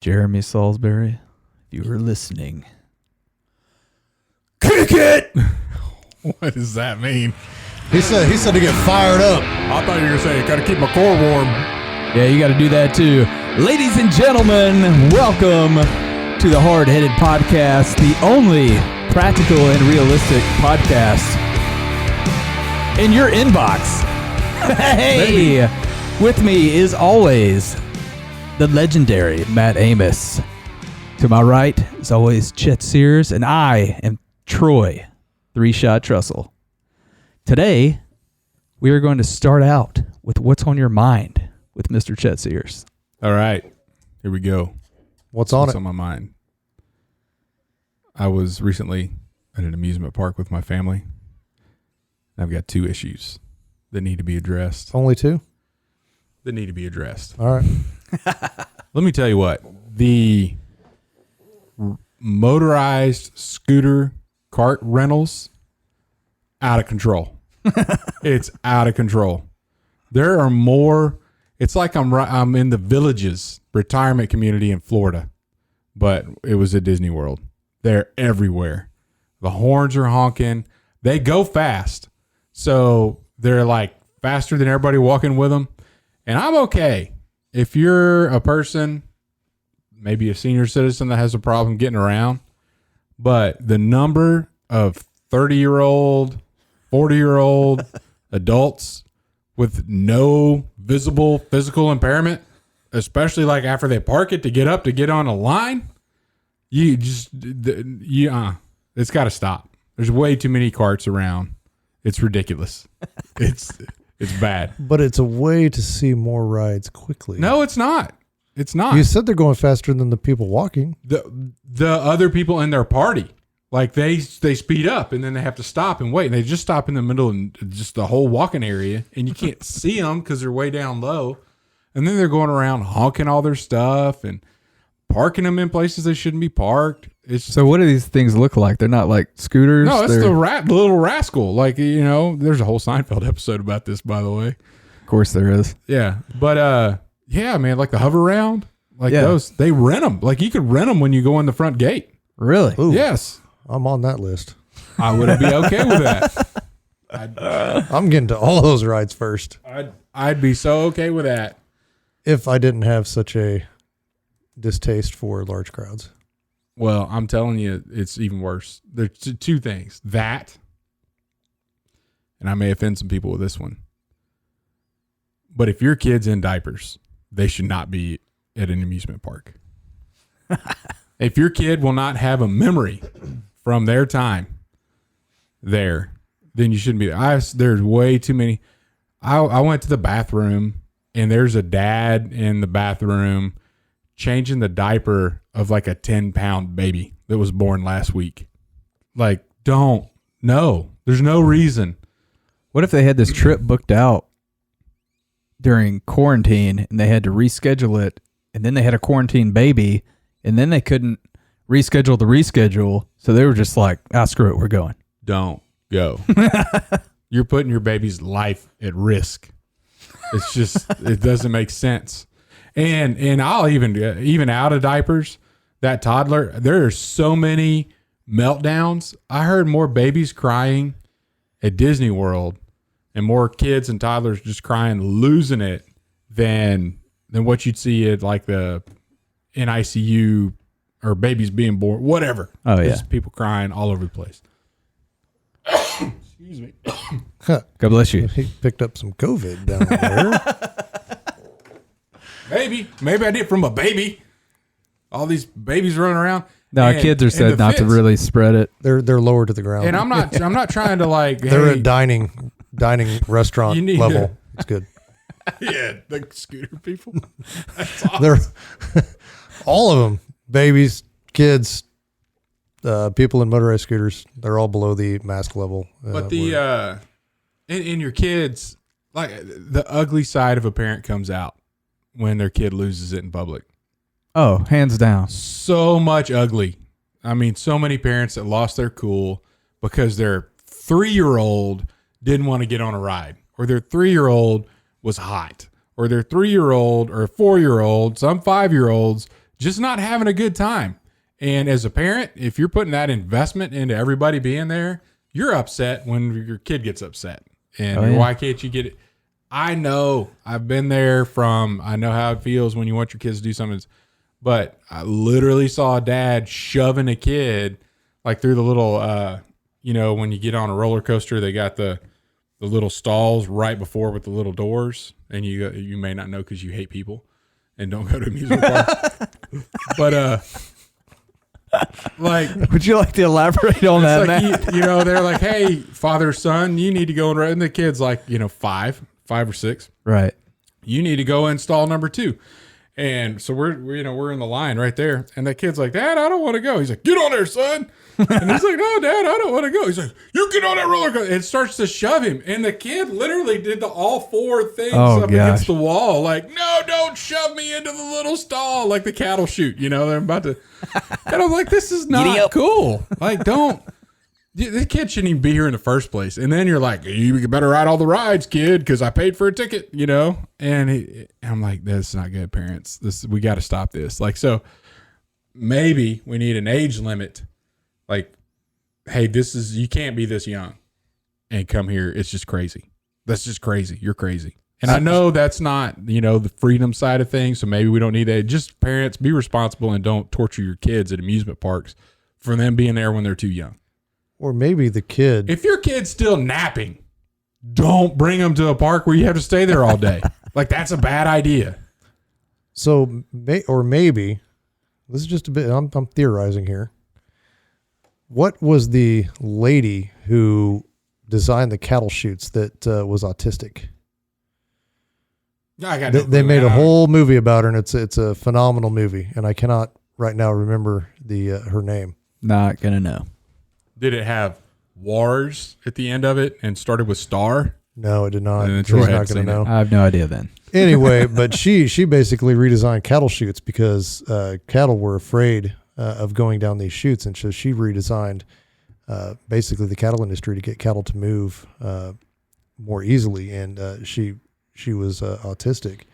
Jeremy Salisbury, if you were listening, kick it! What does that mean? He said to get fired up. I thought you were going to say, got to keep my core warm. Yeah, you got to do that too. Ladies and gentlemen, welcome to the Hardheaded podcast, the only practical and realistic podcast in your inbox. Hey! With me is always the legendary Matt Amos. To my right is always Chet Sears, and I am Troy, 3-Shot Trussell. Today, we are going to start out with what's on your mind with Mr. Chet Sears. All right. Here we go. What's on my mind? I was recently at an amusement park with my family. I've got 2 issues that need to be addressed. Only 2? That need to be addressed. All right. Let me tell you what. The motorized scooter cart rentals, out of control. It's out of control. There are more. It's like I'm in the Villages retirement community in Florida, but it was at Disney World. They're everywhere. The horns are honking. They go fast. So they're like faster than everybody walking with them. And I'm okay. If you're a person, maybe a senior citizen that has a problem getting around, but the number of 30-year-old, 40-year-old adults with no visible physical impairment, especially like after they park it to get up to get on a line, it's got to stop. There's way too many carts around. It's ridiculous. It's bad. But it's a way to see more rides quickly. No, it's not. It's not. You said they're going faster than the people walking. The other people in their party, like they speed up and then they have to stop and wait. And they just stop in the middle and just the whole walking area, and you can't see them because they're way down low. And then they're going around honking all their stuff and parking them in places they shouldn't be parked. So what do these things look like? They're not like scooters? No, it's the little rascal. Like, there's a whole Seinfeld episode about this, by the way. Of course there is. Yeah. But, yeah, man, like the hover round, like those, they rent them. Like you could rent them when you go in the front gate. Really? Ooh, yes. I'm on that list. I would be okay with that. I'm getting to all those rides first. I'd be so okay with that. If I didn't have such a distaste for large crowds. Well, I'm telling you, it's even worse. There's 2 things. That, and I may offend some people with this one, but if your kid's in diapers, they should not be at an amusement park. If your kid will not have a memory from their time there, then you shouldn't be there. There's way too many. I went to the bathroom, and there's a dad in the bathroom changing the diaper of like a 10-pound baby that was born last week. Like, no, there's no reason. What if they had this trip booked out during quarantine and they had to reschedule it, and then they had a quarantine baby, and then they couldn't reschedule the reschedule, so they were just like, screw it, we're going. Don't go. You're putting your baby's life at risk. It's just, it doesn't make sense. And I'll even out of diapers, that toddler, there are so many meltdowns. I heard more babies crying at Disney World and more kids and toddlers just crying, losing it than what you'd see at like the NICU or babies being born, whatever. Oh, yeah. Just people crying all over the place. Excuse me. God bless you. He picked up some COVID down there. Maybe I did from a baby. All these babies running around. No, our kids are said not to really spread it. They're lower to the ground. And I'm not trying to like. They're at dining restaurant level. It's good. Yeah, the scooter people. That's awesome. They're all of them, babies, kids, people in motorized scooters. They're all below the mask level. But in your kids, like the ugly side of a parent comes out when their kid loses it in public. Oh, hands down. So much ugly. I mean, so many parents that lost their cool because their 3-year-old didn't want to get on a ride, or their 3-year-old was hot, or their 3-year-old or 4-year-old, some 5-year-olds just not having a good time. And as a parent, if you're putting that investment into everybody being there, you're upset when your kid gets upset. And why can't you get it? I know I've been there I know how it feels when you want your kids to do something. But I literally saw a dad shoving a kid like through the little, when you get on a roller coaster, they got the little stalls right before with the little doors. And you may not know because you hate people and don't go to amusement park. But, would you like to elaborate on that, like Matt? they're like, hey, father, son, you need to go and the kid's like, 5 or 6. Right. You need to go install number 2. And so we're in the line right there. And that kid's like, Dad, I don't want to go. He's like, get on there, son. And he's like, no, Dad, I don't want to go. He's like, you get on that roller coaster. And starts to shove him. And the kid literally did all 4 things against the wall. Like, no, don't shove me into the little stall. Like the cattle chute, they're about to. And I'm like, this is not cool. Like, don't. The kid shouldn't even be here in the first place. And then you're like, you better ride all the rides, kid, because I paid for a ticket, And I'm like, this is not good, parents. We got to stop this. Like, so maybe we need an age limit. Like, hey, you can't be this young and come here. It's just crazy. That's just crazy. You're crazy. And I know that's not, the freedom side of things. So maybe we don't need that. Just parents, be responsible and don't torture your kids at amusement parks for them being there when they're too young. Or maybe the kid. If your kid's still napping, don't bring them to a park where you have to stay there all day. Like, that's a bad idea. So, maybe, this is just a bit, I'm theorizing here. What was the lady who designed the cattle chutes that was autistic? They made a whole movie about her, and it's a phenomenal movie, and I cannot right now remember her name. Not going to know. Did it have Wars at the end of it and started with Star? No, it did not. And He's not going to know. I have no idea then. Anyway, but she basically redesigned cattle chutes because cattle were afraid of going down these chutes, and so she redesigned basically the cattle industry to get cattle to move more easily. And she was autistic,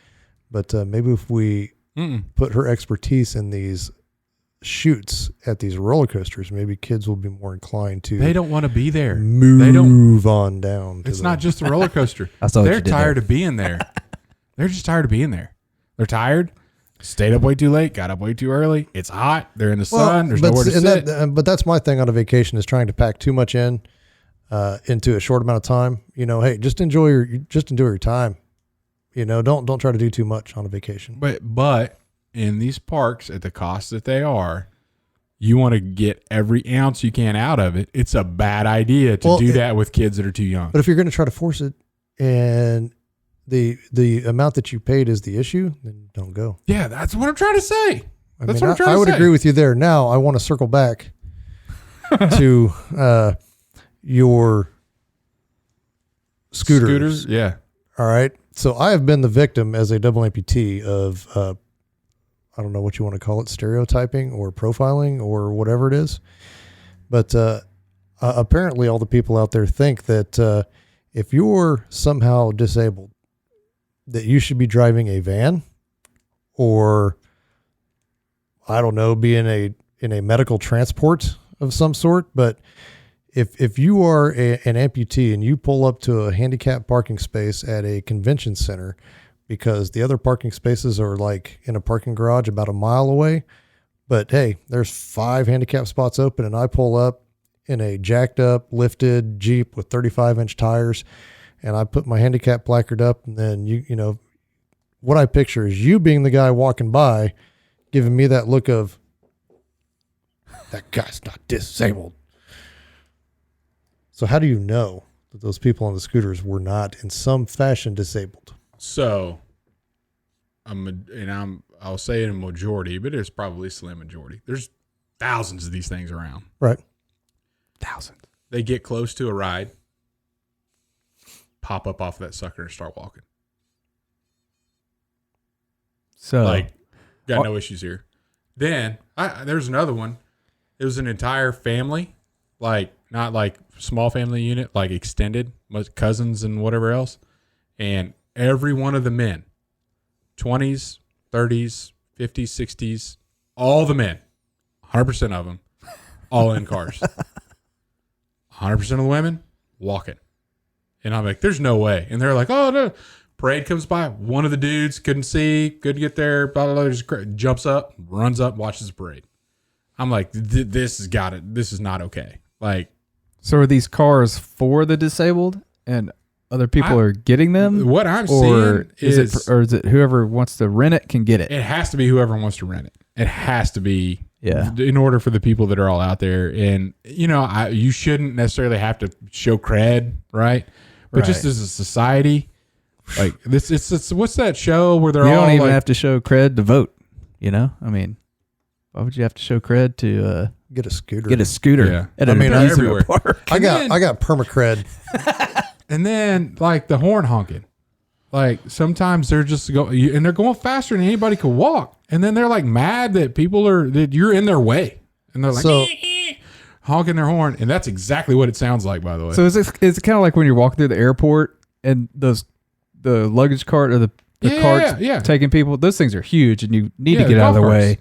but maybe if we put her expertise in these chutes at these roller coasters, maybe kids will be more inclined to. They don't want to be there. Move on down. It's not just a roller coaster. They're tired of being there. They're just tired of being there. They're tired. Stayed up way too late. Got up way too early. It's hot. They're in the sun. There's nowhere to sit. But that's my thing on a vacation is trying to pack too much into a short amount of time. Hey, just enjoy your time. Don't try to do too much on a vacation. But in these parks, at the cost that they are, you want to get every ounce you can out of it. It's a bad idea to do that with kids that are too young. But if you're going to try to force it and the amount that you paid is the issue, then don't go. Yeah, that's what I'm trying to say. I would agree with you there. Now I want to circle back to your scooters. Yeah. All right. So I have been the victim as a double amputee of I don't know what you want to call it, stereotyping or profiling or whatever it is. But apparently all the people out there think that if you're somehow disabled, that you should be driving a van or, I don't know, be in a medical transport of some sort. But if you are an amputee and you pull up to a handicapped parking space at a convention center because the other parking spaces are like in a parking garage about a mile away, but hey, there's 5 handicap spots open and I pull up in a jacked up, lifted Jeep with 35-inch tires and I put my handicap placard up, and then you know, what I picture is you being the guy walking by giving me that look of, that guy's not disabled. So how do you know that those people on the scooters were not in some fashion disabled? So, I'll say in a majority, but it's probably a slim majority. There's thousands of these things around. Right. Thousands. They get close to a ride, pop up off of that sucker and start walking. So, got no issues here. Then there's another one. It was an entire family, not like small family unit, like extended, cousins and whatever else. And every one of the men, 20s, 30s, 50s, 60s, all the men, 100% of them, all in cars. 100% of the women walking. And I'm like, there's no way. And they're like, oh, no. Parade comes by. One of the dudes couldn't see, couldn't get there, blah, blah, blah, just jumps up, runs up, watches the parade. I'm like, this has got it. This is not okay. Like, so are these cars for the disabled and other people are getting them? What I'm seeing is it whoever wants to rent it can get it? It has to be whoever wants to rent it. It has to be. Yeah. In order for the people that are all out there. And, you know, you shouldn't necessarily have to show cred, right? But just as a society, like it's what's that show where they're all you don't even like, have to show cred to vote, you know? I mean, why would you have to show cred to get a scooter? Yeah. At an amusement everywhere. park. I got permacred. And then like the horn honking. Like sometimes they're just and they're going faster than anybody could walk. And then they're like mad that that you're in their way. And they're like honking their horn. And that's exactly what it sounds like, by the way. So is it kind of like when you're walking through the airport and the luggage cart or the carts taking people? Those things are huge and you need to get out of the way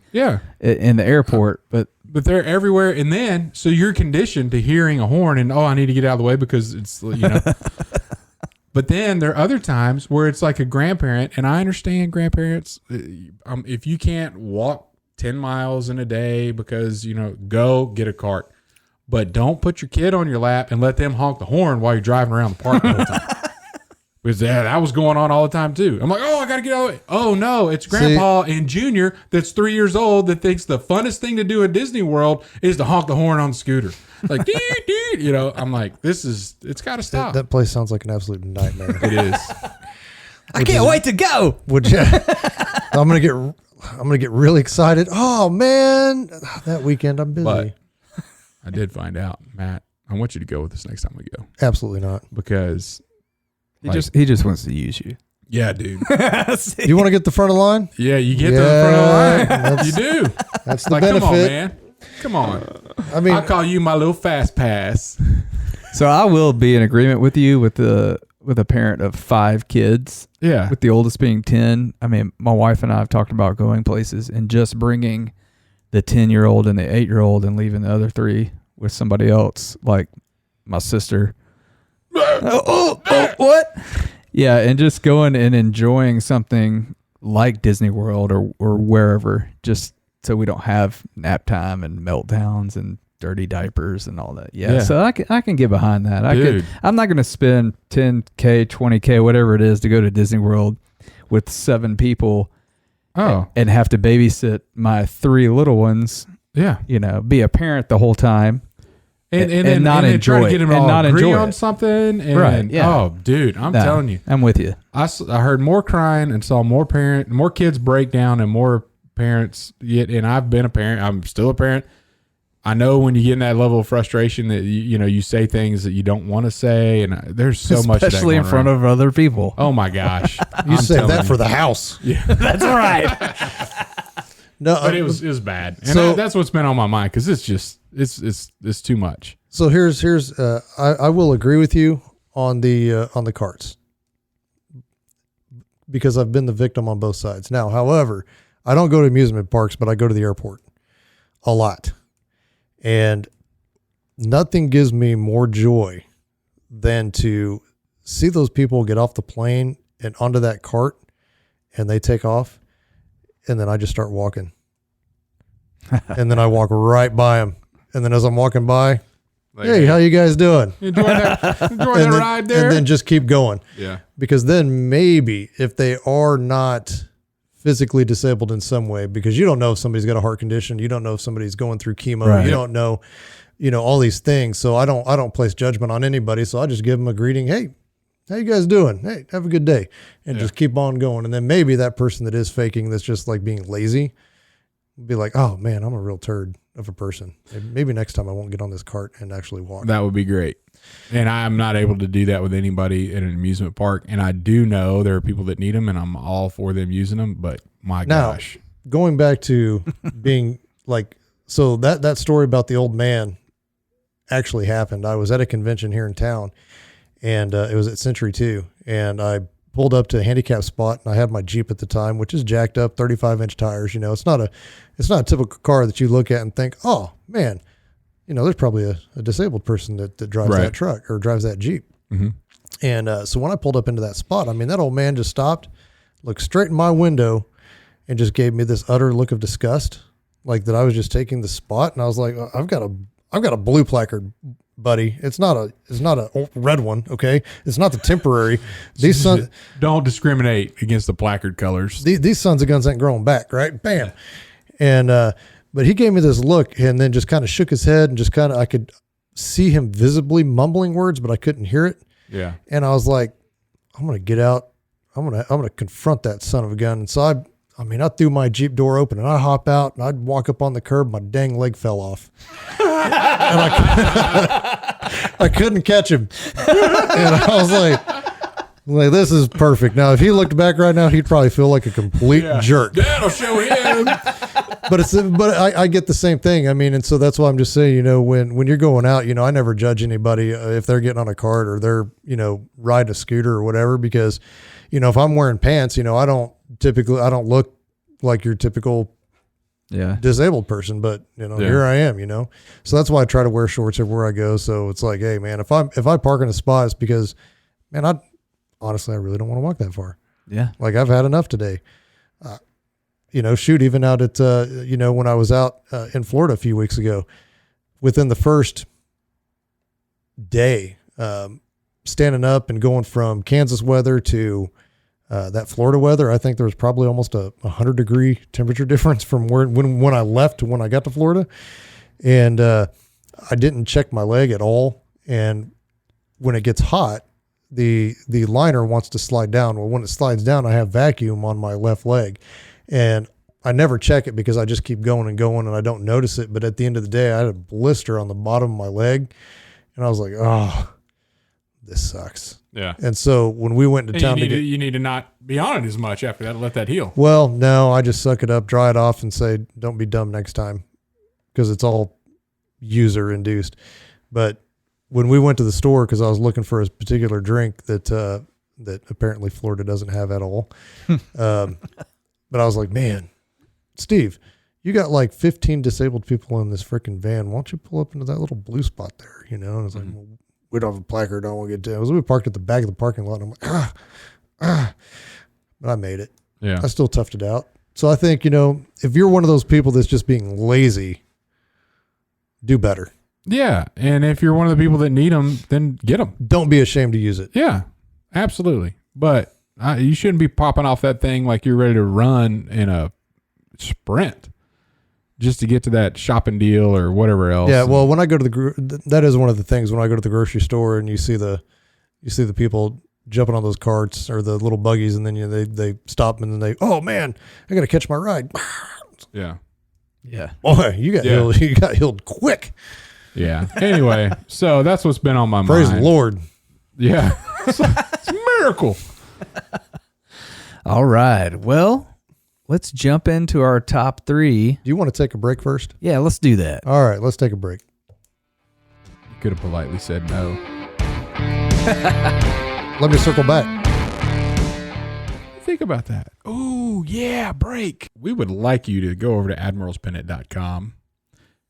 in the airport. But they're everywhere. And then, so you're conditioned to hearing a horn and, I need to get out of the way because it's, you know. But then there are other times where it's like a grandparent, and I understand grandparents, if you can't walk 10 miles in a day because, you know, go get a cart. But don't put your kid on your lap and let them honk the horn while you're driving around the park the whole time. Because that was going on all the time too. I'm like, I got to get out of the way. Oh no, it's Grandpa and Junior that's 3 years old that thinks the funnest thing to do at Disney World is to honk the horn on the scooter. Like, you know, I'm like, it's got to stop. That place sounds like an absolute nightmare. It is. I can't wait to go. Would you? I'm gonna get really excited. Oh man, that weekend I'm busy. But I did find out, Matt. I want you to go with us next time we go. Absolutely not. Because he just wants to use you. Yeah, dude. You want to get the front of the line? Yeah, you get to the front of the line. You do. That's the like, benefit. come on, man. Come on. I mean, I'll call you my little fast pass. So I will be in agreement with you with a parent of 5 kids. Yeah. With the oldest being 10. I mean, my wife and I have talked about going places and just bringing the 10-year-old and the 8-year-old and leaving the other 3 with somebody else, like my sister. What? Yeah, and just going and enjoying something like Disney World or wherever, just so we don't have nap time and meltdowns and dirty diapers and all that. Yeah. So I can get behind that. I'm not going to spend $10K, $20K, whatever it is to go to Disney World with 7 people and have to babysit my 3 little ones. Yeah. You know, be a parent the whole time. And not enjoy try to get them it. all And not agree enjoy on it. something. And, Right, yeah. Oh, dude, I'm telling you. I'm with you. I heard more crying and saw more kids break down and more parents and I've been a parent. I'm still a parent. I know when you get in that level of frustration that you say things that you don't want to say, and there's so much of that especially in going front around. of other people. Oh my gosh. you save that for the house. Yeah. That's right. No, But it was bad. And that's what's been on my mind because it's just it's too much. So here's I will agree with you on the carts because I've been the victim on both sides. Now, however, I don't go to amusement parks, but I go to the airport a lot. And nothing gives me more joy than to see those people get off the plane and onto that cart and they take off. And then I just start walking. And then I walk right by them. And then as I'm walking by, hey, how you guys doing? Enjoy that ride there. And then just keep going. Yeah. Because then maybe if they are not physically disabled in some way, because you don't know if somebody's got a heart condition, you don't know if somebody's going through chemo, Right. you don't know, all these things. So I don't place judgment on anybody. So I just give them a greeting. Hey, how you guys doing? Hey, have a good day. And just keep on going. And then maybe that person that is faking, that's just like being lazy, be like, oh man, I'm a real turd of a person. Maybe next time I won't get on this cart and actually walk. That would be great. And I'm not able to do that with anybody in an amusement park. And I do know there are people that need them and I'm all for them using them, but gosh. Going back to being like, so that story about the old man actually happened. I was at a convention here in town and it was at Century 2 and I pulled up to a handicap spot, and I had my Jeep at the time, which is jacked up, 35-inch tires. You know, it's not a typical car that you look at and think, oh man, you know, there's probably a disabled person that drives Right. that truck or drives that Jeep. Mm-hmm. And so when I pulled up into that spot, I mean, that old man just stopped, looked straight in my window, and just gave me this utter look of disgust, like that I was just taking the spot. And I was like, I've got a blue placard, buddy. It's not a red one. Okay. It's not the temporary. These sons, Don't discriminate against the placard colors. these sons of guns ain't growing back. Right. Bam. And, but he gave me this look and then just kind of shook his head and just kind of, I could see him visibly mumbling words, but I couldn't hear it. Yeah. And I was like, I'm going to get out. I'm going to confront that son of a gun. And so I threw my Jeep door open and I hop out and I'd walk up on the curb. My dang leg fell off. And I couldn't catch him. And I was like, this is perfect. Now, if he looked back right now, he'd probably feel like a complete jerk. That'll show him. But I get the same thing. I mean, and so that's why I'm just saying, you know, when you're going out, you know, I never judge anybody if they're getting on a cart or they're, you know, riding a scooter or whatever, because, you know, if I'm wearing pants, you know, I don't look like your typical disabled person, but you know, here I am, you know, so that's why I try to wear shorts everywhere I go. So it's like, hey man, if I park in a spot, it's because, man, I really don't want to walk that far. Yeah. Like I've had enough today. You know, shoot, even out at, you know, when I was out in Florida a few weeks ago, within the first day, standing up and going from Kansas weather to that Florida weather, I think there was probably almost a 100-degree temperature difference from when I left to when I got to Florida. And I didn't check my leg at all. And when it gets hot, the liner wants to slide down. Well, when it slides down, I have vacuum on my left leg. And I never check it because I just keep going and going and I don't notice it. But at the end of the day, I had a blister on the bottom of my leg. And I was like, oh, this sucks. Yeah. And so when we went to town, you need to not be on it as much after that. Let that heal. well, no, I just suck it up, dry it off and say, don't be dumb next time, because it's all user induced. But when we went to the store, because I was looking for a particular drink that apparently Florida doesn't have at all. But I was like, man, Steve, you got like 15 disabled people in this freaking van. Why don't you pull up into that little blue spot there? You know, and it's like, well, we don't have a placard. I don't want to get to it. We parked at the back of the parking lot. And I'm like, but I made it. Yeah. I still toughed it out. So I think, you know, if you're one of those people that's just being lazy, do better. Yeah. And if you're one of the people that need them, then get them. Don't be ashamed to use it. Yeah, absolutely. But you shouldn't be popping off that thing like you're ready to run in a sprint just to get to that shopping deal or whatever else. Yeah. Well, when I go to that is one of the things when I go to the grocery store and you see the people jumping on those carts or the little buggies, and then they stop and then oh man, I got to catch my ride. Yeah. Yeah. Boy, you got healed. You got healed quick. Yeah. Anyway, so that's what's been on my Praise mind. the Lord. Yeah. It's a miracle. All right. Well, let's jump into our top 3. Do you want to take a break first? Yeah, let's do that. All right, let's take a break. You could have politely said no. Let me circle back. Think about that. Oh, yeah, break. We would like you to go over to admiralspennant.com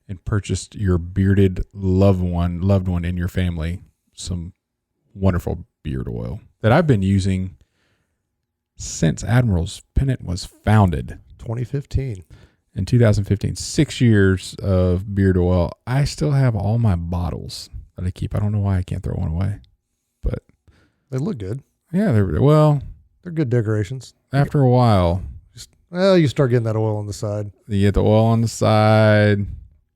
and purchase your bearded loved one in your family some wonderful beard oil that I've been using since Admiral's Pennant was founded 2015. in 2015. 6 years of beard oil. I still have all my bottles that I keep. I don't know why I can't throw one away, but They look good. yeah, they're good decorations. after a while, Well, you start getting that oil on the side. you get the oil on the side,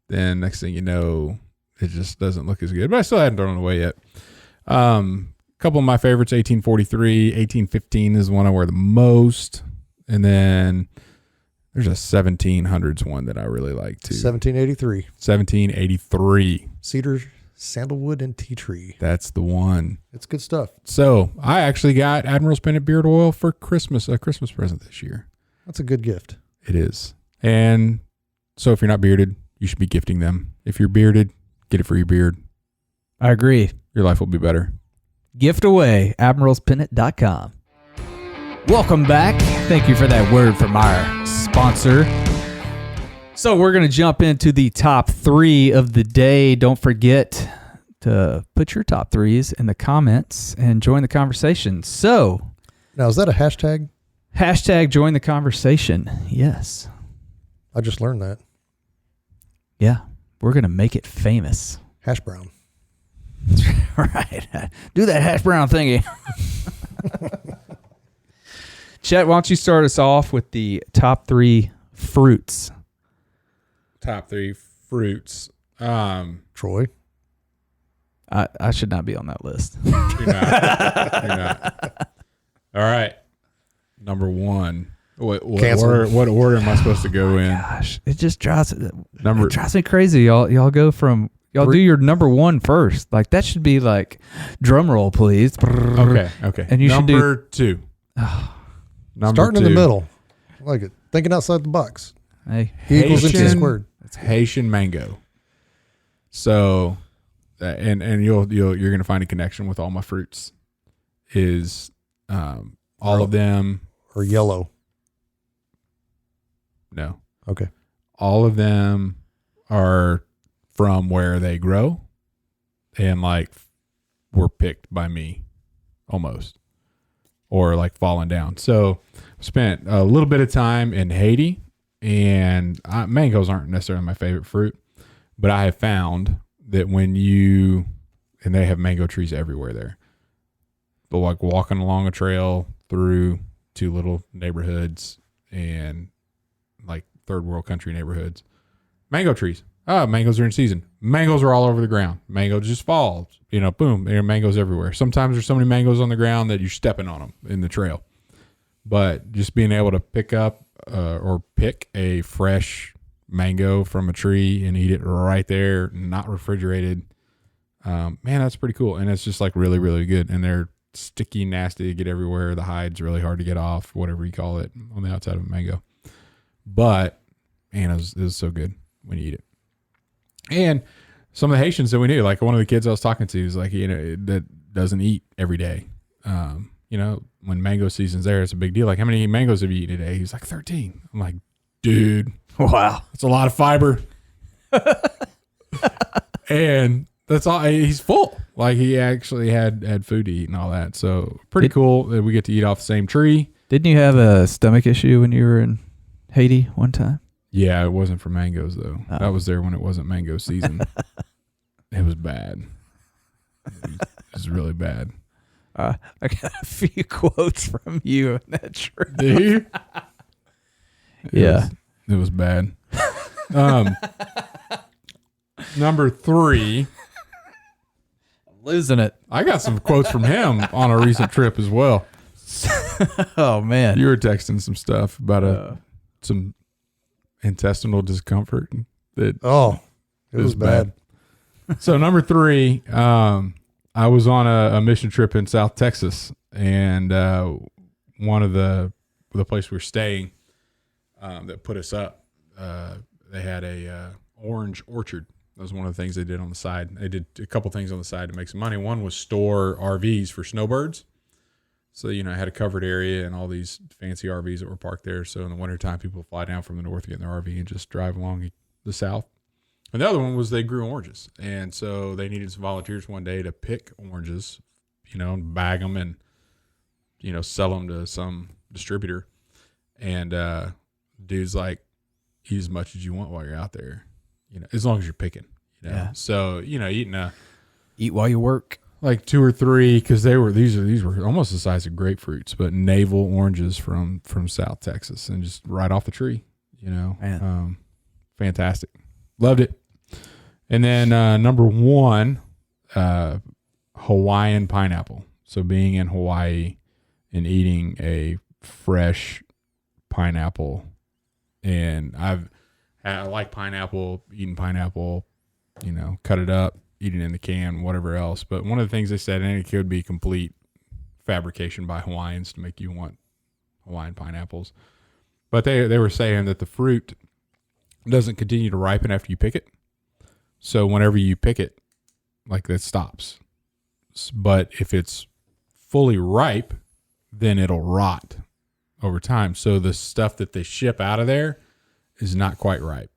then next thing you know, it just doesn't look as good. But I still hadn't thrown it away yet. Couple of my favorites, 1843, 1815 is the one I wear the most. And then there's a 1700s one that I really like too. 1783. 1783. Cedar, sandalwood, and tea tree. That's the one. It's good stuff. So I actually got Admiral's Pennant beard oil for Christmas, a Christmas present this year. That's a good gift. It is. And so if you're not bearded, you should be gifting them. If you're bearded, get it for your beard. I agree. Your life will be better. Gift away, admiralspennant.com. Welcome back. Thank you for that word from our sponsor. So we're going to jump into the top 3 of the day. Don't forget to put your top 3s in the comments and join the conversation. So Now, is that a hashtag? hashtag join the conversation. Yes. I just learned that. Yeah. We're going to make it famous. Hash brown. Right. Do that hash brown thingy. Chet, why don't you start us off with the top 3 fruits? Top 3 fruits. Troy. I should not be on that list. You're not. You're not. All right. Number 1. What order am I supposed to go in? Gosh, it just drives me crazy. Y'all go from do your number 1 first. Like that should be like drum roll, please. Okay. And you number should 2. Starting in the middle. I like it. Thinking outside the box. Hey, E equals MC squared. It's Haitian mango. So, and you're gonna find a connection with all my fruits. Is all of them or yellow? No. Okay. All of them are from where they grow, and like were picked by me, almost, or like fallen down. So, spent a little bit of time in Haiti. And mangoes aren't necessarily my favorite fruit, but I have found that and they have mango trees everywhere there. But like walking along a trail through 2 little neighborhoods and like third world country neighborhoods, mango trees. Oh, mangoes are in season. Mangoes are all over the ground. Mango just falls, boom, there are mangoes everywhere. Sometimes there's so many mangoes on the ground that you're stepping on them in the trail. But just being able to pick up or pick a fresh mango from a tree and eat it right there, not refrigerated, man, that's pretty cool. And it's just like really, really good. And they're sticky, nasty, get everywhere. The hide's really hard to get off, whatever you call it, on the outside of a mango. But man, it was so good when you eat it. And some of the Haitians that we knew, like one of the kids I was talking to is like, that doesn't eat every day. When mango season's there, it's a big deal. Like, how many mangoes have you eaten today? He's like, 13. I'm like, dude, wow, that's a lot of fiber. And that's all. He's full. Like, he actually had food to eat and all that. So pretty cool that we get to eat off the same tree. Didn't you have a stomach issue when you were in Haiti one time? Yeah, it wasn't for mangoes though. I was there when it wasn't mango season. It was bad. It was really bad. I got a few quotes from you in that trip. Do you? Yeah. It was bad. Number 3. I'm losing it. I got some quotes from him on a recent trip as well. Oh, man. You were texting some stuff about some intestinal discomfort. It was bad. So number 3, I was on a mission trip in South Texas, and one of the place we were staying that put us up, they had a orange orchard. That was one of the things they did on the side. They did a couple things on the side to make some money. One was store RVs for snowbirds. So, I had a covered area and all these fancy RVs that were parked there. So in the wintertime, people fly down from the north to get in their RV and just drive along the south. And the other one was they grew oranges. And so they needed some volunteers one day to pick oranges, and bag them and, sell them to some distributor. And dude's like, eat as much as you want while you're out there, as long as you're picking, Yeah. So, Eat while you work. Like 2 or 3, because these were almost the size of grapefruits, but navel oranges from South Texas, and just right off the tree, Man. Fantastic. Loved it. And then number 1, Hawaiian pineapple. So being in Hawaii and eating a fresh pineapple, and I like pineapple, eating pineapple, cut it up, eat it in the can, whatever else. But one of the things they said, and it could be complete fabrication by Hawaiians to make you want Hawaiian pineapples. But they were saying that the fruit doesn't continue to ripen after you pick it. So whenever you pick it, like, that stops. But if it's fully ripe, then it'll rot over time. So the stuff that they ship out of there is not quite ripe.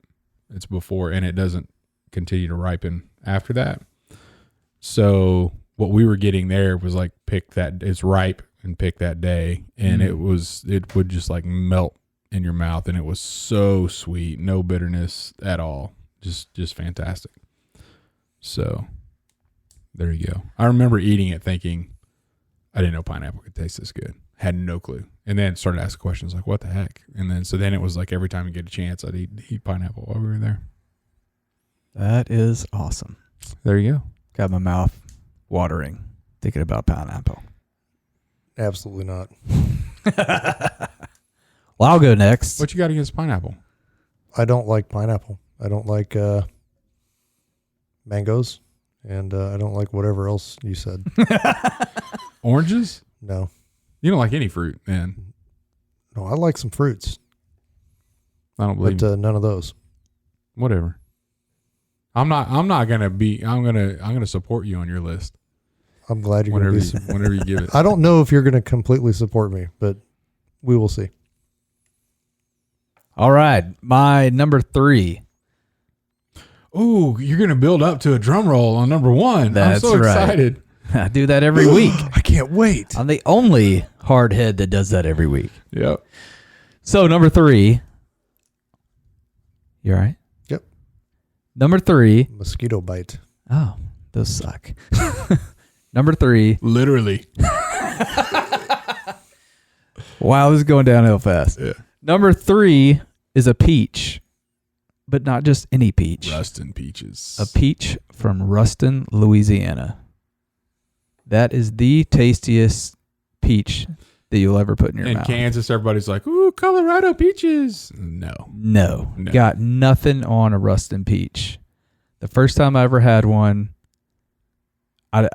It's before, and it doesn't continue to ripen after that. So what we were getting there was like it's ripe and pick that day, and it would just like melt in your mouth, and it was so sweet, no bitterness at all, just fantastic. So there you go. I remember eating it thinking, I didn't know pineapple could taste this good. Had no clue. And then started asking questions like, what the heck? And then it was like every time you get a chance, I'd eat pineapple while we were there. That is awesome. There you go. Got my mouth watering thinking about pineapple. Absolutely not. Well, I'll go next. What you got against pineapple? I don't like pineapple. I don't like mangoes, and I don't like whatever else you said. Oranges? No. You don't like any fruit, man. No, I like some fruits, I don't believe but none of those. whatever. I'm gonna support you on your list I'm glad you're going to be. whenever you give it. I don't know if you're going to completely support me, but we will see. All right. My number 3. Ooh, you're gonna build up to a drum roll on number 1. That's I'm so right. excited. I do that every week. I can't wait. I'm the only hardhead that does that every week. Yep. So number 3. You all right? Yep. Number 3. Mosquito bite. Oh, those suck. Number 3. Literally. Wow, this is going downhill fast. Yeah. Number 3 is a peach, but not just any peach. Ruston peaches. A peach from Ruston, Louisiana. That is the tastiest peach that you'll ever put in your In mouth. Kansas, everybody's like, ooh, Colorado peaches. No. No. Got nothing on a Ruston peach. The first time I ever had one, I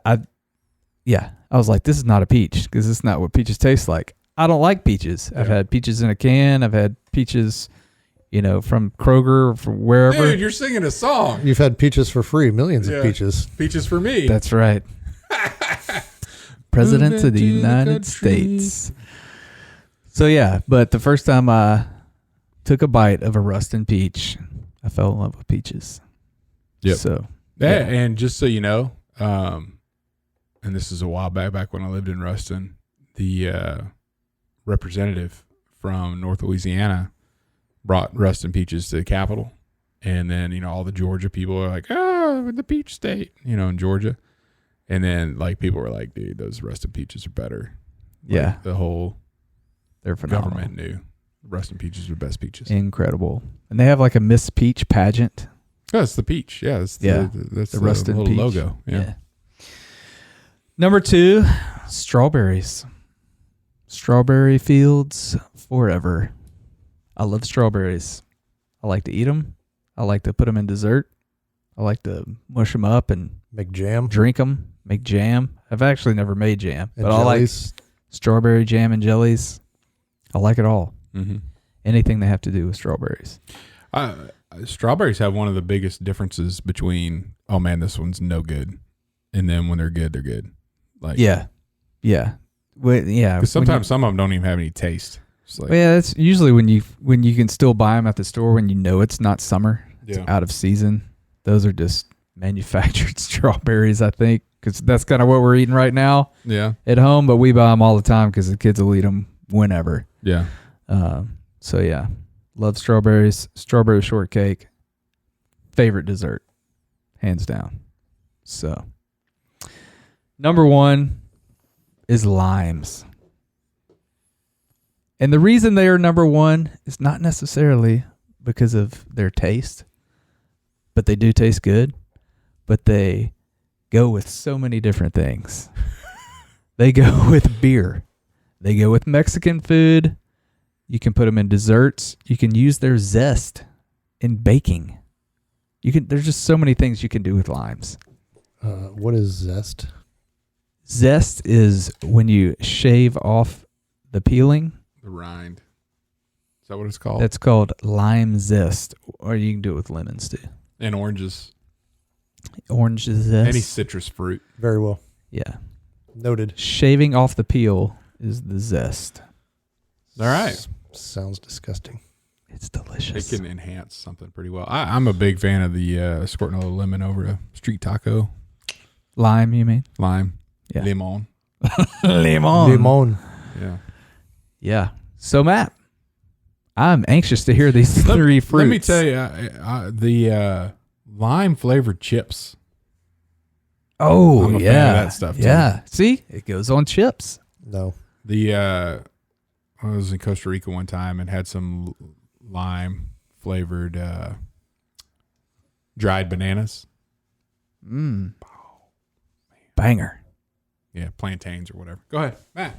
was like, this is not a peach because this is not what peaches taste like. I don't like peaches. Yeah. I've had peaches in a can. I've had peaches, from Kroger or from wherever. Dude, you're singing a song. You've had peaches for free, millions of peaches. Peaches for me. That's right. President of the Moving to the United country. States. So yeah, but the first time I took a bite of a Ruston peach, I fell in love with peaches. Yep. So Yeah, and just so you know, and this is a while back when I lived in Ruston, the representative from North Louisiana brought Ruston peaches to the Capitol. And then, all the Georgia people are like, oh, the peach state, in Georgia. And then, people were like, dude, those Ruston peaches are better. Yeah. The whole they're phenomenal. government knew Ruston peaches were the best peaches. Incredible. And they have like a Miss Peach pageant. Oh, it's the peach. Yeah. That's The Ruston little peach. logo. Yeah. Number 2, strawberries. Strawberry fields forever. I love strawberries. I like to eat them. I like to put them in dessert. I like to mush them up and Make jam. drink them, make jam. I've actually never made jam, And but I like jellies. strawberry jam and jellies. I like it all. Mm-hmm. Anything that have to do with strawberries. Strawberries have one of the biggest differences between, oh man, this one's no good, and then when they're good, they're good. Yeah. Because sometimes some of them don't even have any taste. It's like, that's usually when you can still buy them at the store when you know it's not summer, it's out of season. Those are just manufactured strawberries, I think, because that's kind of what we're eating right now at home. But we buy them all the time because the kids will eat them whenever. Yeah. So yeah, love strawberries. Strawberry shortcake, favorite dessert, hands down. So number 1 is limes. And the reason they are number 1 is not necessarily because of their taste, but they do taste good, but they go with so many different things. They go with beer. They go with Mexican food. You can put them in desserts. You can use their zest in baking. There's just so many things you can do with limes. What is zest? Zest is when you shave off the peeling. The rind. Is that what it's called? That's called lime zest, or you can do it with lemons too. And oranges. Orange zest. Any citrus fruit. Very well. Yeah. Noted. Shaving off the peel is the zest. All right. Sounds disgusting. It's delicious. It can enhance something pretty well. I'm a big fan of the squirting a little lemon over a street taco. Lime, you mean? Lime. Yeah. Limon. Limon. Yeah. Yeah. So, Matt, I'm anxious to hear these three fruits. Let me tell you, the lime flavored chips. Oh, I'm a yeah. fan of that stuff, too. Yeah. See? It goes on chips. No. I was in Costa Rica one time and had some lime flavored dried bananas. Mmm. Banger. Yeah, plantains or whatever. Go ahead, Matt.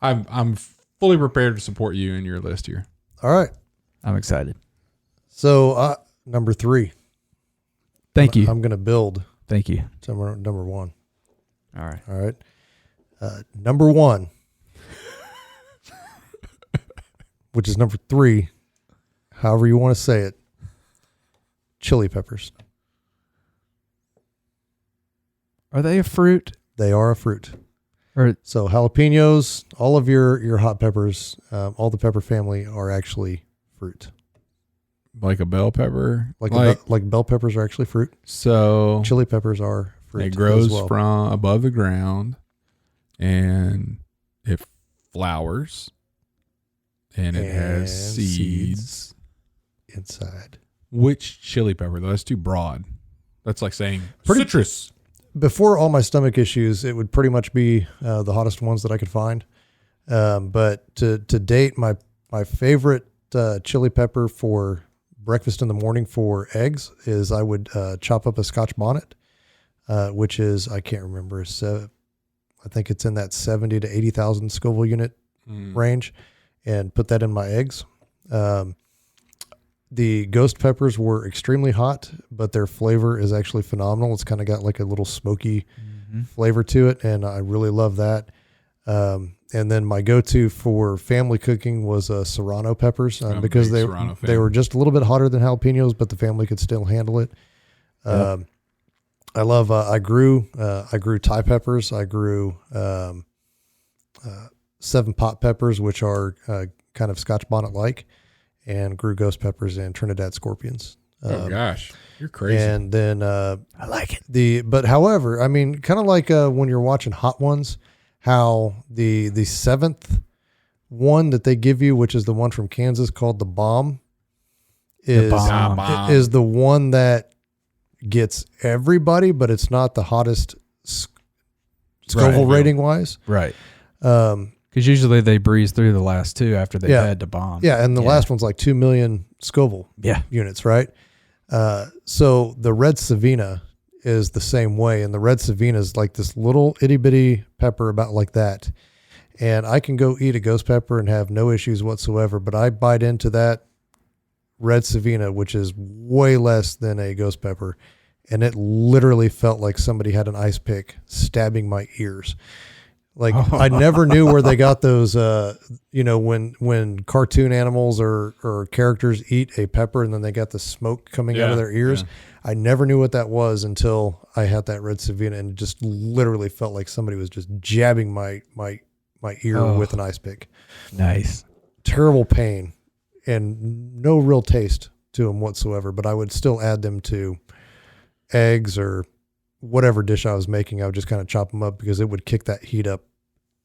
I'm fully prepared to support you in your list here. All right. I'm excited. So number 3. Thank you. I'm going to build Thank you. to number 1. All right. All right. Number 1, which is number 3, however you want to say it, chili peppers. Are they a fruit? They are a fruit. Or So jalapenos, all of your hot peppers, all the pepper family are actually fruit. Like a bell pepper? Like bell peppers are actually fruit. So Chili peppers are fruit. it grows as well. from above the ground and it flowers and it has And seeds. inside. Which chili pepper, though? That's too broad. That's like saying Pretty- citrus. Before all my stomach issues, it would pretty much be the hottest ones that I could find. But to date, my favorite chili pepper for breakfast in the morning for eggs is I would chop up a Scotch bonnet, which is, I can't remember, so I think it's in that 70 to 80,000 Scoville unit range, and put that in my eggs. The ghost peppers were extremely hot, but their flavor is actually phenomenal. It's kind of got like a little smoky flavor to it, and I really love that. And then my go-to for family cooking was serrano peppers because they were just a little bit hotter than jalapenos, but the family could still handle it. Yep. I love. I grew Thai peppers. I grew 7 pot peppers, which are kind of Scotch bonnet like, and grew ghost peppers and Trinidad scorpions. Oh gosh, you're crazy. And then I like it. But however, I mean, kind of like when you're watching Hot Ones, how the 7th one that they give you, which is the one from Kansas called the Bomb, is the one that gets everybody, but it's not the hottest Scoville rating wise. Right. Because usually they breeze through the last 2 after they've had to bomb. Yeah, and the last one's like 2 million Scoville units, right? So the red Savina is the same way, and the red Savina is like this little itty bitty pepper about like that. And I can go eat a ghost pepper and have no issues whatsoever, but I bite into that red Savina, which is way less than a ghost pepper, and it literally felt like somebody had an ice pick stabbing my ears. Like I never knew where they got those, when cartoon animals or characters eat a pepper and then they got the smoke coming out of their ears. Yeah. I never knew what that was until I had that red Savina, and it just literally felt like somebody was just jabbing my ear with an ice pick. Nice. Terrible pain and no real taste to them whatsoever, but I would still add them to eggs or whatever dish I was making. I would just kind of chop them up because it would kick that heat up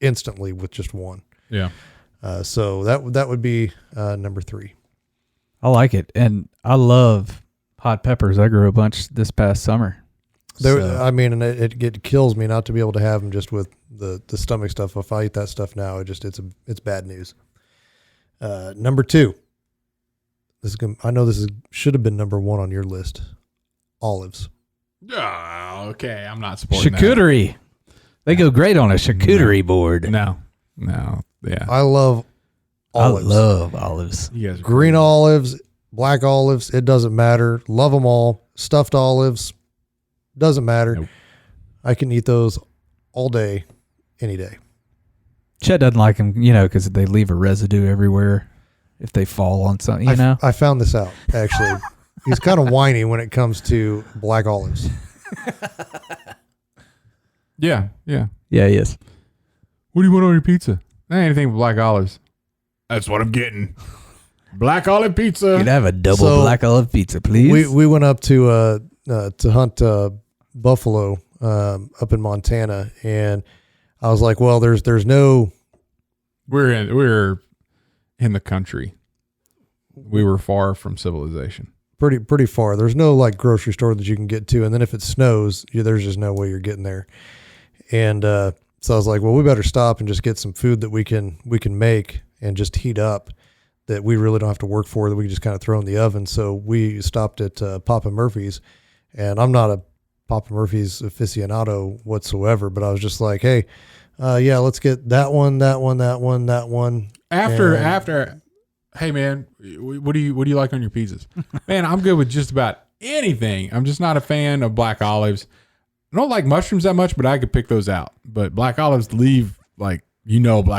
instantly with just one. Yeah. So that would be number 3. I like it. And I love hot peppers. I grew a bunch this past summer. I mean, and it kills me not to be able to have them just with the stomach stuff. If I eat that stuff now, it's bad news. Number 2. I know this should have been number 1 on your list. Olives. Oh, okay. I'm not supporting charcuterie. They go great on a charcuterie board. No. Yeah. I love olives. I love olives. You guys are green crazy. olives, black olives, it doesn't matter. Love them all. Stuffed olives, doesn't matter. Nope. I can eat those all day, any day. Chet doesn't like them, because they leave a residue everywhere if they fall on something, I found this out, actually. He's kind of whiny when it comes to black olives. Yeah. Yeah, he is. What do you want on your pizza? Anything with black olives. That's what I'm getting. Black olive pizza. You'd have a double black olive pizza, please. We went up to hunt buffalo up in Montana, and I was like, well, there's no. We're in the country. We were far from civilization. Pretty far. There's no like grocery store that you can get to, and then if it snows, there's just no way you're getting there. And so I was like, well, we better stop and just get some food that we can make and just heat up, that we really don't have to work for, that we can just kind of throw in the oven. So we stopped at Papa Murphy's, and I'm not a Papa Murphy's aficionado whatsoever, but I was just like, hey, let's get that one. After, hey man, what do you like on your pizzas? Man, I'm good with just about anything. I'm just not a fan of black olives. I don't like mushrooms that much, but I could pick those out. But black olives leave black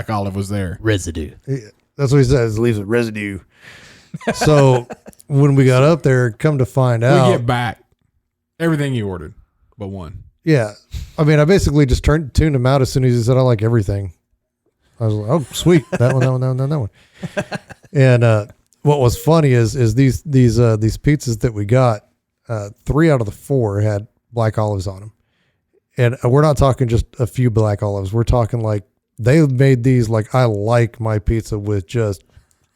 olive was there. Residue. That's what he says. Leaves a residue. So when we got up there, come to find out, we get back everything you ordered, but one. Yeah, I mean, I basically just tuned him out as soon as he said I like everything. I was like, oh, sweet, that one. And what was funny is these pizzas that we got, 3 out of the 4 had black olives on them, and we're not talking just a few black olives. We're talking like. They made these like I like my pizza with just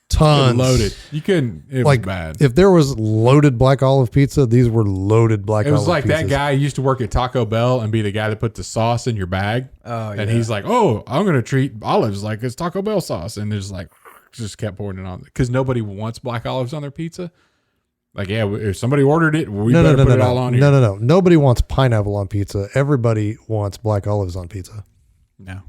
tons loaded. You couldn't. It was bad. If there was loaded black olive pizza, these were loaded black olive. It was like pizzas. that guy used to work at Taco Bell and be the guy that put the sauce in your bag. Oh, yeah. And he's like, "Oh, I'm gonna treat olives like it's Taco Bell sauce," and there's like, just kept pouring it on because nobody wants black olives on their pizza. Like, yeah, if somebody ordered it, we better put it all on here. No. Nobody wants pineapple on pizza. Everybody wants black olives on pizza. No.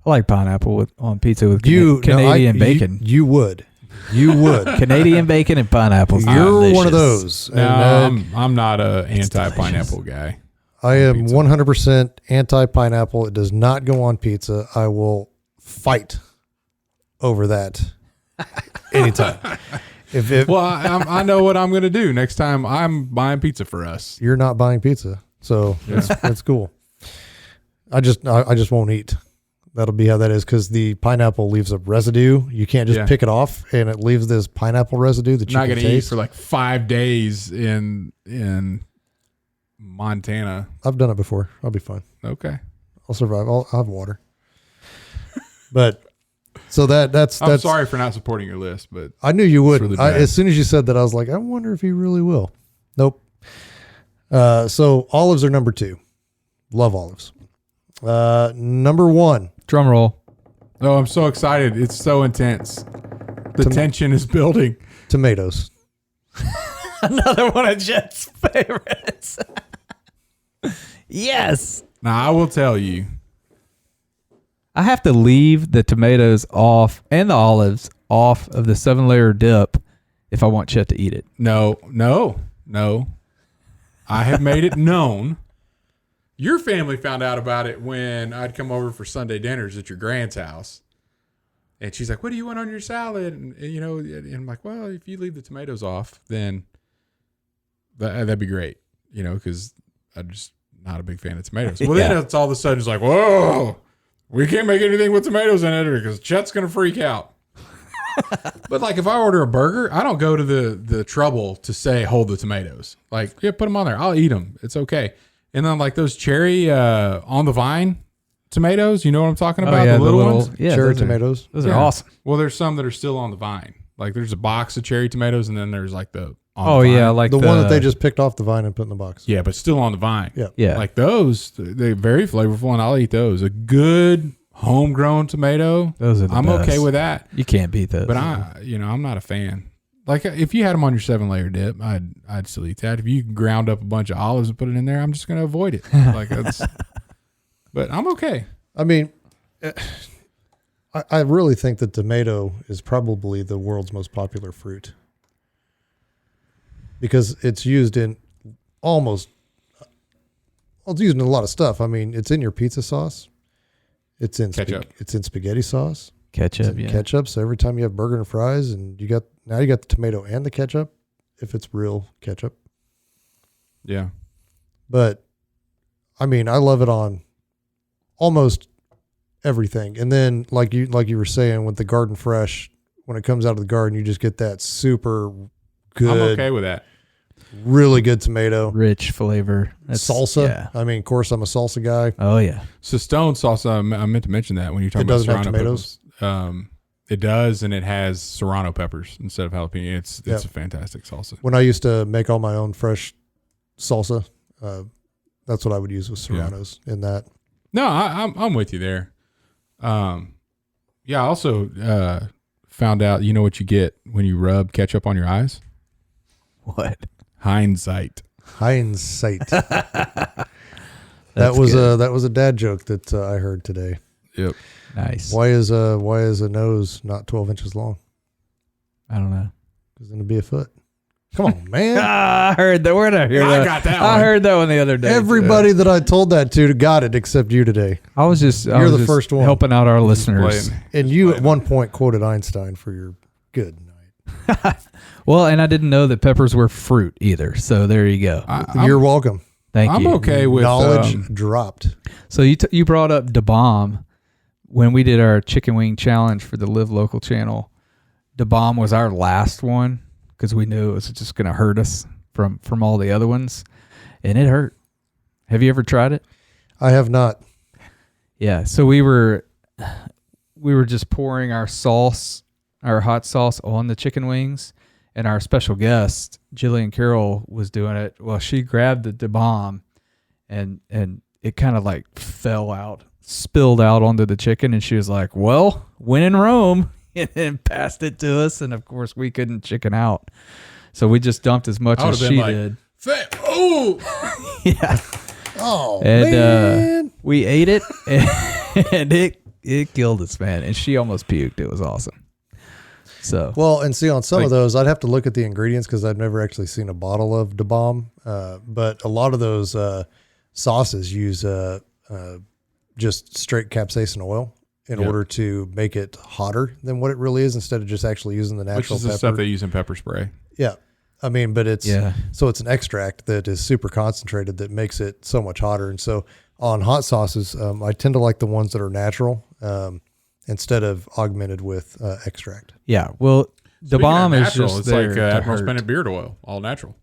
I like pineapple on pizza with Canadian bacon. You would. Canadian bacon and pineapple. You're one of those. No, I'm not a anti-pineapple guy. I am 100% anti-pineapple. It does not go on pizza. I will fight over that anytime. I know what I'm going to do next time I'm buying pizza for us. You're not buying pizza, so that's cool. I just won't eat. That'll be how that is, because the pineapple leaves a residue. You can't just pick it off, and it leaves this pineapple residue that you not can going to eat taste. for like 5 days in Montana. I've done it before. I'll be fine. Okay, I'll survive. I'll have water. But so that's. I'm sorry for not supporting your list, but I knew you wouldn't. Really As soon as you said that, I was like, I wonder if he really will. Nope. So olives are number 2. Love olives. Number 1. Drum roll. Oh, I'm so excited. It's so intense. The tension is building. Tomatoes. Another one of Jet's favorites. Yes. Now, I will tell you. I have to leave the tomatoes off and the olives off of the 7-layer dip if I want Chet to eat it. No. I have made it known. Your family found out about it when I'd come over for Sunday dinners at your grand's house. And she's like, what do you want on your salad? And I'm like, well, if you leave the tomatoes off, then that'd be great, because I'm just not a big fan of tomatoes. Well, then it's all of a sudden it's like, whoa, we can't make anything with tomatoes in it because Chet's going to freak out. But like if I order a burger, I don't go to the trouble to say, hold the tomatoes. Like, yeah, put them on there. I'll eat them. It's okay. And then like those cherry on the vine tomatoes, you know what I'm talking about? The little ones? Yeah, cherry tomatoes. Those are awesome. Well, there's some that are still on the vine. Like there's a box of cherry tomatoes and then there's like the on the vine. Like the one that they just picked off the vine and put in the box. Yeah, but still on the vine. Yeah. Like those, they're very flavorful and I'll eat those. A good homegrown tomato. Those are the I'm best. okay with that. You can't beat those. But I'm not a fan. Like if you had them on your 7-layer dip, I'd still eat that. If you ground up a bunch of olives and put it in there, I'm just going to avoid it. Like that's, but I'm okay. I mean, I really think that tomato is probably the world's most popular fruit because it's used in it's used in a lot of stuff. I mean, it's in your pizza sauce. It's in ketchup. It's in spaghetti sauce. Ketchup, Ketchup. So every time you have burger and fries, and you got the tomato and the ketchup, if it's real ketchup. Yeah. But I mean, I love it on almost everything. And then like you were saying with the garden fresh when it comes out of the garden, you just get that super good, I'm okay with that. really good tomato. Rich flavor. Salsa. Yeah. I mean, of course, I'm a salsa guy. Oh, yeah. So stone salsa, I meant to mention that when you're talking It about doesn't have serrano tomatoes? peppers. It does, and it has serrano peppers instead of jalapeno. It's a fantastic salsa. When I used to make all my own fresh salsa, that's what I would use with serranos in that. No, I'm with you there. I also found out, you know what you get when you rub ketchup on your eyes? What? Hindsight. That was a dad joke that I heard today. Yep. Nice. Why is a nose not 12 inches long? I don't know. Because then it'd be a foot. Come on, man. I heard that. Where did I hear that? I got that I one. heard that one the other day. Everybody that I told that to got it except you today. I was just first one. helping out our listeners. And you at one point quoted Einstein for your good night. Well, and I didn't know that peppers were fruit either. So there you go. You're welcome. Thank you. I'm okay with Knowledge dropped. So you brought up Da Bomb when we did our chicken wing challenge for the Live Local channel. Da Bomb was our last one because we knew it was just going to hurt us from all the other ones, and it hurt. Have you ever tried it? I have not. Yeah. So we were just pouring our sauce, our hot sauce on the chicken wings, and our special guest Jillian Carroll was doing it. Well, she grabbed the Da Bomb, and it kind of like spilled out onto the chicken, and she was like, "Well, when in Rome," and passed it to us, and of course we couldn't chicken out, so we just dumped as much as she did. Oh, Yeah. Oh, And man. we ate it, and it killed us, man. And she almost puked. It was awesome. So Well, and see, on some of those, I'd have to look at the ingredients because I've never actually seen a bottle of Da Bomb. But a lot of those sauces use just straight capsaicin oil in order to make it hotter than what it really is, instead of just actually using the natural which is pepper. the stuff they use in pepper spray. Yeah. I mean, but it's Yeah. so it's an extract that is super concentrated that makes it so much hotter. And so on hot sauces, I tend to like the ones that are natural instead of augmented with extract. yeah, well, Da Bomb is natural, just it's there like to Admiral hurt. Spending beard oil, all natural.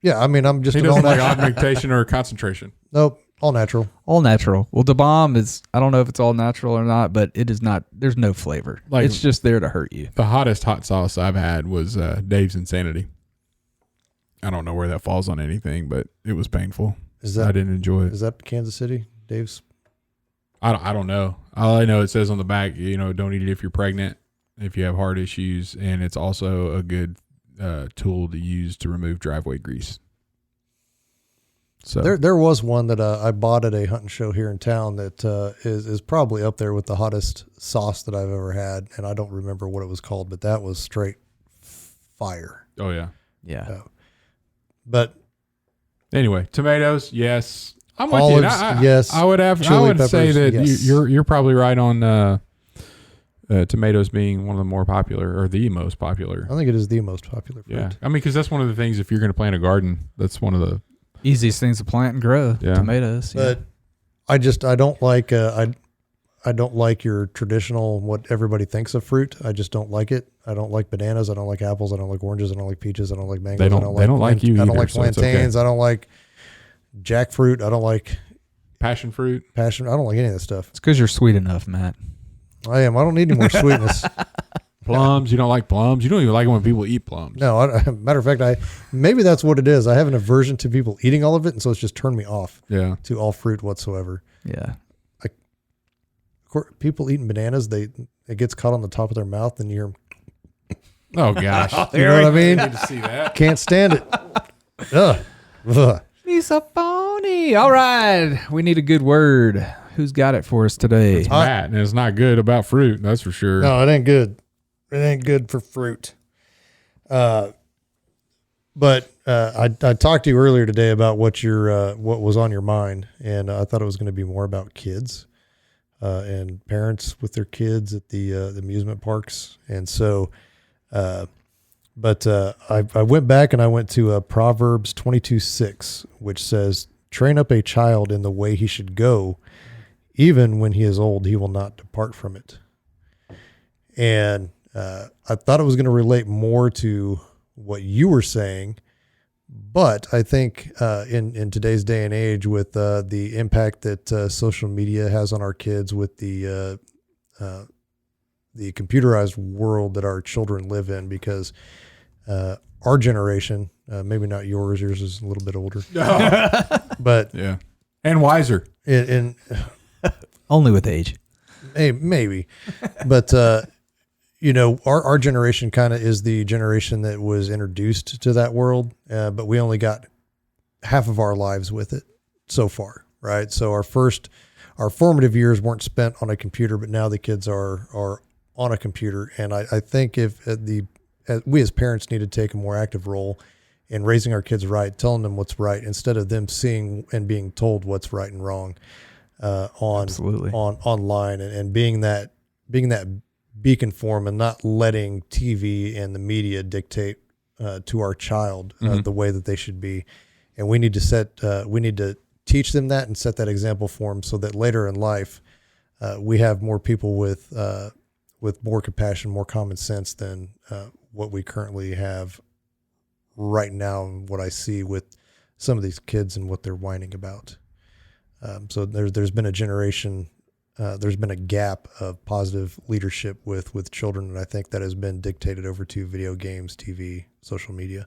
Yeah, I mean, I'm just He an all doesn't like natural. augmentation or concentration. Nope, all natural. All natural. Well, Da Bomb is, I don't know if it's all natural or not, but it is not. There's no flavor. Like- it's just there to hurt you. The hottest hot sauce I've had was Dave's Insanity. I don't know where that falls on anything, but it was painful. I didn't enjoy it. Is that Kansas City, Dave's? I don't know. All I know, it says on the back, don't eat it if you're pregnant, if you have heart issues, and it's also a good tool to use to remove driveway grease. So There was one that I bought at a hunting show here in town that is probably up there with the hottest sauce that I've ever had, and I don't remember what it was called, but that was straight fire. oh yeah. Yeah. But Anyway, tomatoes, yes. I'm with olives, you. yes. I would have. I Chili would say peppers, that yes. you're probably right on tomatoes being one of the more popular or the most popular. I think it is the most popular fruit. Yeah, I mean, because that's one of the things. If you're going to plant a garden, that's one of the Easiest things to plant and grow. Yeah. Tomatoes. But I don't like I don't like your traditional what everybody thinks of fruit. I just don't like it. I don't like bananas. I don't like apples. I don't like oranges. I don't like peaches. I don't like mangoes. They don't like you I don't either, like so it's plantains. I don't like jackfruit. I don't like passion fruit. passion. I don't like any of this stuff. It's because you're sweet enough, Matt. I am. I don't need any more sweetness. Plums. You don't like plums. You don't even like it when people eat plums. No, matter of fact, maybe that's what it is. I have an aversion to people eating all of it, and so it's just turned me off Yeah. to all fruit whatsoever. Yeah. People eating bananas, it gets caught on the top of their mouth, and you hear 'em. Oh gosh. You know what I mean? Need to see that. Can't stand it. Ugh. Ugh. He's a phony. All right. We need a good word. Who's got it for us today? It's Matt, and it's not good about fruit. That's for sure. No, it ain't good. It ain't good for fruit. But I talked to you earlier today about what was on your mind, and I thought it was going to be more about kids and parents with their kids at the amusement parks. And so, I went back and I went to Proverbs 22:6, which says, "Train up a child in the way he should go. Even when he is old, he will not depart from it." And I thought it was going to relate more to what you were saying, but I think in today's day and age, with the impact that social media has on our kids, with the computerized world that our children live in, because our generation, maybe not yours is a little bit older, but yeah, and wiser. Only with age. Maybe, but our generation kind of is the generation that was introduced to that world, but we only got half of our lives with it so far, right? So our formative years weren't spent on a computer, but now the kids are on a computer, and I think if we as parents need to take a more active role in raising our kids right, telling them what's right, instead of them seeing and being told what's right and wrong online, and being that beacon for them, and not letting TV and the media dictate to our child the way that they should be. And we need to teach them that and set that example for them, so that later in life we have more people with more compassion, more common sense than what we currently have right now, and what I see with some of these kids and what they're whining about. So there's been a generation, there's been a gap of positive leadership with children, and I think that has been dictated over to video games, TV, social media.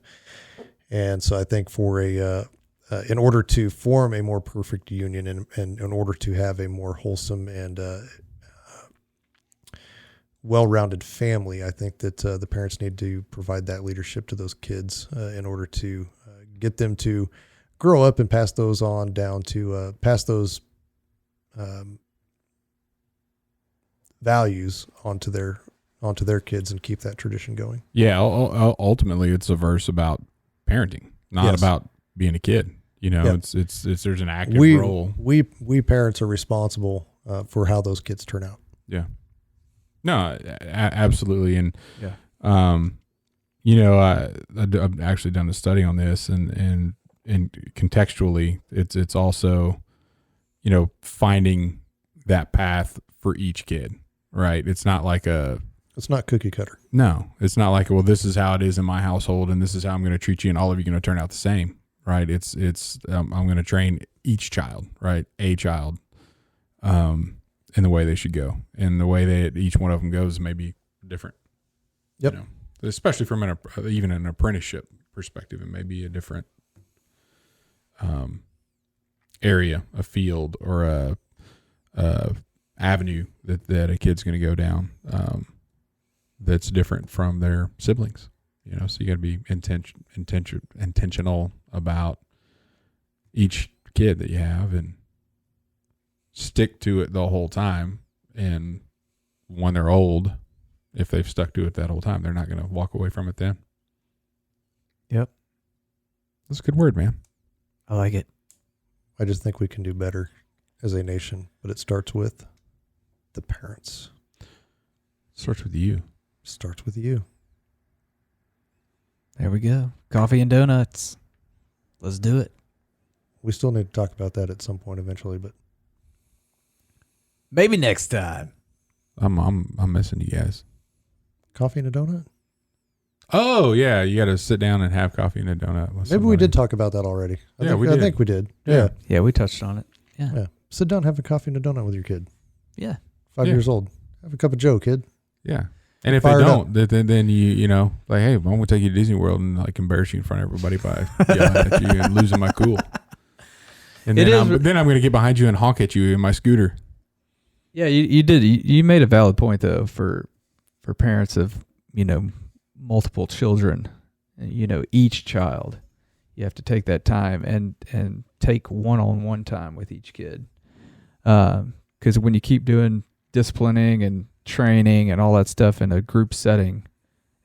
And so I think in order to form a more perfect union, and in order to have a more wholesome and well-rounded family, I think that the parents need to provide that leadership to those kids in order to get them to grow up and pass those on down to pass those values onto their kids and keep that tradition going. Yeah, ultimately, it's a verse about parenting, not about being a kid. It's there's an active role. We parents are responsible for how those kids turn out. Yeah. No, absolutely. And, I've actually done a study on this, and contextually it's also, finding that path for each kid, right? It's not cookie cutter. No, it's not like, well, this is how it is in my household, and this is how I'm going to treat you, and all of you are going to turn out the same, right? It's I'm going to train each child, right? A child, in the way they should go, and the way that each one of them goes may be different. Yep. Especially from even an apprenticeship perspective, it may be a different area, a field, or a avenue that a kid's going to go down that's different from their siblings. So you got to be intentional about each kid that you have, and stick to it the whole time. And when they're old, if they've stuck to it that whole time, they're not going to walk away from it then. Yep. That's a good word, man. I like it. I just think we can do better as a nation, but it starts with the parents. Starts with you. Starts with you. There we go. Coffee and donuts. Let's do it. We still need to talk about that at some point eventually, but maybe next time. I'm missing you guys. Coffee and a donut? Oh yeah, you got to sit down and have coffee and a donut. Maybe we did talk about that already. I think we did. Yeah. Yeah, we touched on it. Yeah. Sit down, have a coffee and a donut with your kid. Yeah. 5 years old. Have a cup of Joe, kid. Yeah. And if they don't, then you like, hey, I'm going to take you to Disney World and like embarrass you in front of everybody by yelling at you and losing my cool. And then I'm going to get behind you and honk at you in my scooter. Yeah, you did. You made a valid point though for parents of multiple children. Each child, you have to take that time and take one-on-one time with each kid. Because when you keep doing disciplining and training and all that stuff in a group setting,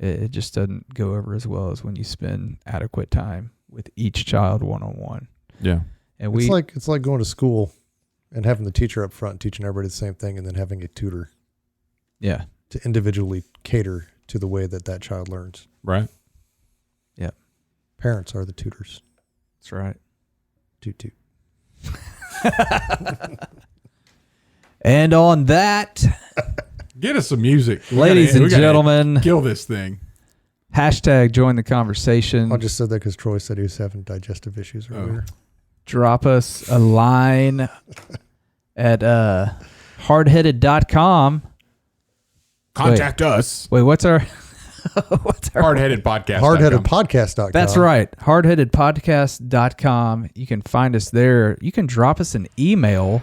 it just doesn't go over as well as when you spend adequate time with each child one-on-one. Yeah, and it's like going to school and having the teacher up front teaching everybody the same thing, and then having a tutor. Yeah. To individually cater to the way that child learns. Right. Yeah. Parents are the tutors. That's right. Toot toot. And on that, Get us some music. Ladies and gentlemen, kill this thing. Hashtag join the conversation. I just said that because Troy said he was having digestive issues earlier. Drop us a line at hardheaded.com. Contact us. Wait, what's our Hardheaded podcast. Hardheadedpodcast.com. That's right. Hardheadedpodcast.com. You can find us there. You can drop us an email.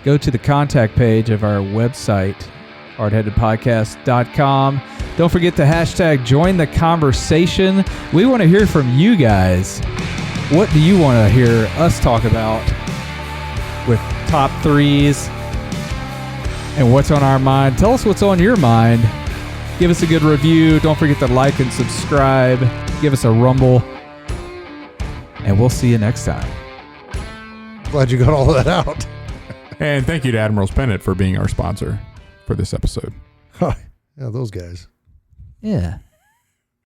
Go to the contact page of our website, hardheadedpodcast.com. Don't forget to hashtag join the conversation. We want to hear from you guys. What do you want to hear us talk about with top threes and what's on our mind? Tell us what's on your mind. Give us a good review. Don't forget to like and subscribe. Give us a rumble. And we'll see you next time. Glad you got all of that out. And thank you to Admiral's Pennant for being our sponsor for this episode. Yeah, those guys. Yeah.